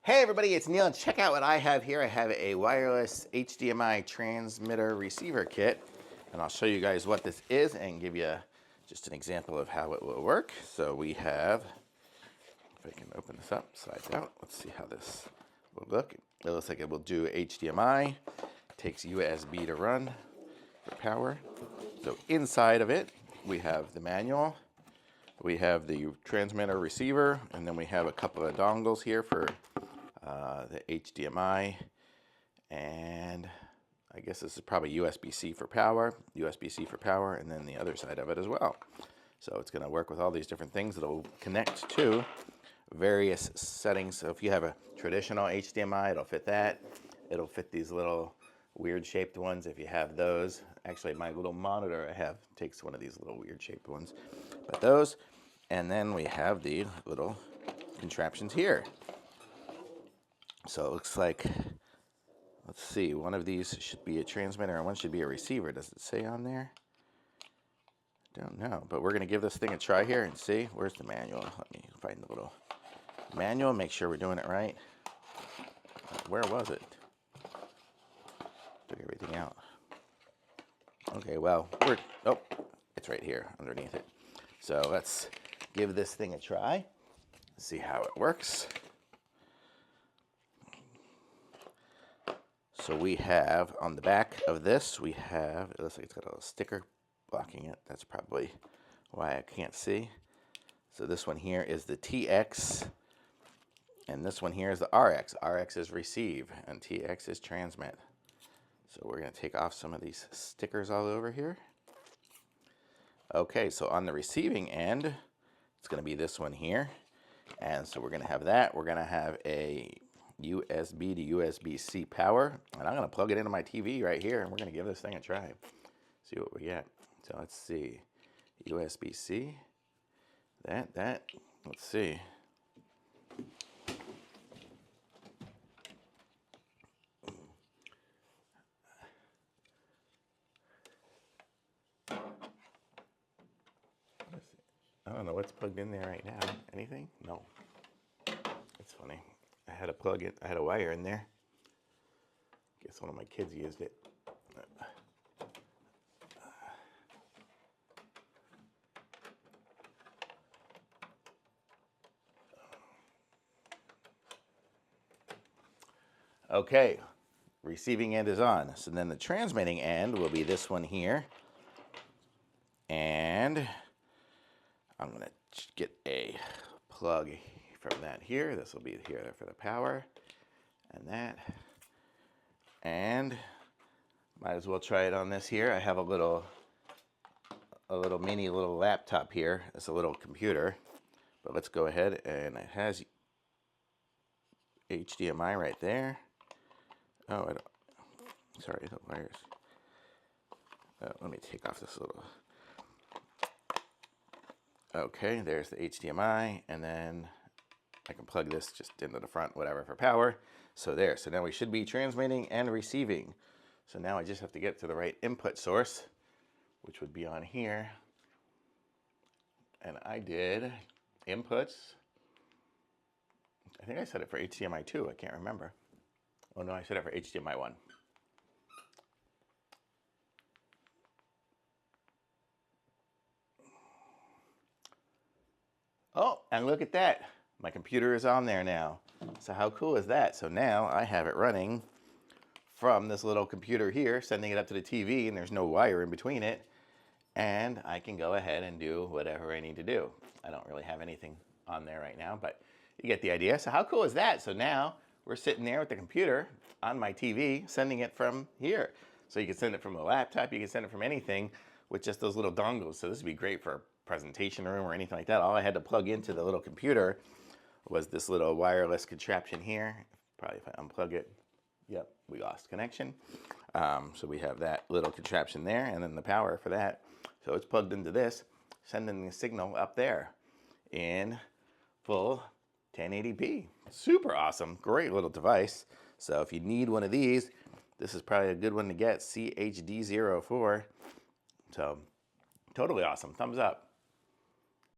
Hey everybody, it's Neil, and check out what I have here. I have a wireless HDMI transmitter receiver kit, and I'll show you guys what this is and give you just an example of how it will work. So we have, if I can open this up, slides out. Let's see how this will look. It looks like it will do HDMI, takes USB to run for power. So inside of it, we have the manual, we have the transmitter receiver, and then we have a couple of dongles here for the HDMI, and I guess this is probably USB-C for power, USB-C for power, and then the other side of it as well. So it's going to work with all these different things. It'll connect to various settings. So if you have a traditional HDMI, it'll fit that. It'll fit these little weird shaped ones if you have those. Actually, my little monitor I have takes one of these little weird shaped ones. But those, and then we have the little contraptions here. So it looks like, let's see, one of these should be a transmitter and one should be a receiver. Does it say on there? Don't know, but we're going to give this thing a try here and see. Where's the manual? Let me find the little manual, make sure we're doing it right. Where was it? Took everything out. Okay, well, oh, it's right here underneath it. So let's give this thing a try, see how it works. So we have, on the back of this, we have, it looks like it's got a little sticker blocking it. That's probably why I can't see. So this one here is the TX, and this one here is the RX. RX is receive, and TX is transmit. So we're going to take off some of these stickers all over here. Okay, so on the receiving end, it's going to be this one here. And so we're going to have that. We're going to have a USB to USB-C power, and I'm going to plug it into my TV right here, and we're going to give this thing a try. See what we get. So let's see. USB-C. That. Let's see. I don't know what's plugged in there right now. Anything? No. It's funny. I had a wire in there. Guess one of my kids used it. Okay, receiving end is on. So then the transmitting end will be this one here. And I'm gonna get a plug from that here. This will be here for the power and that. And might as well try it on this here. I have a little mini laptop here. It's a little computer, but let's go ahead, and it has HDMI right there. Oh, sorry, the wires. Let me take off this little. Okay, there's the HDMI, and then I can plug this just into the front, whatever, for power. So there, so now we should be transmitting and receiving. So now I just have to get to the right input source, which would be on here. And I did inputs. I think I set it for HDMI 2, I can't remember. Oh no, I set it for HDMI 1. Oh, and look at that. My computer is on there now. So how cool is that? So now I have it running from this little computer here, sending it up to the TV, and there's no wire in between it. And I can go ahead and do whatever I need to do. I don't really have anything on there right now, but you get the idea. So how cool is that? So now we're sitting there with the computer on my TV, sending it from here. So you can send it from a laptop, you can send it from anything with just those little dongles. So this would be great for a presentation room or anything like that. All I had to plug into the little computer was this little wireless contraption here. Probably if I unplug it, yep, we lost connection. So we have that little contraption there, and then the power for that. So it's plugged into this, sending the signal up there in full 1080p. Super awesome, great little device. So if you need one of these, this is probably a good one to get, CHD04. So totally awesome, thumbs up.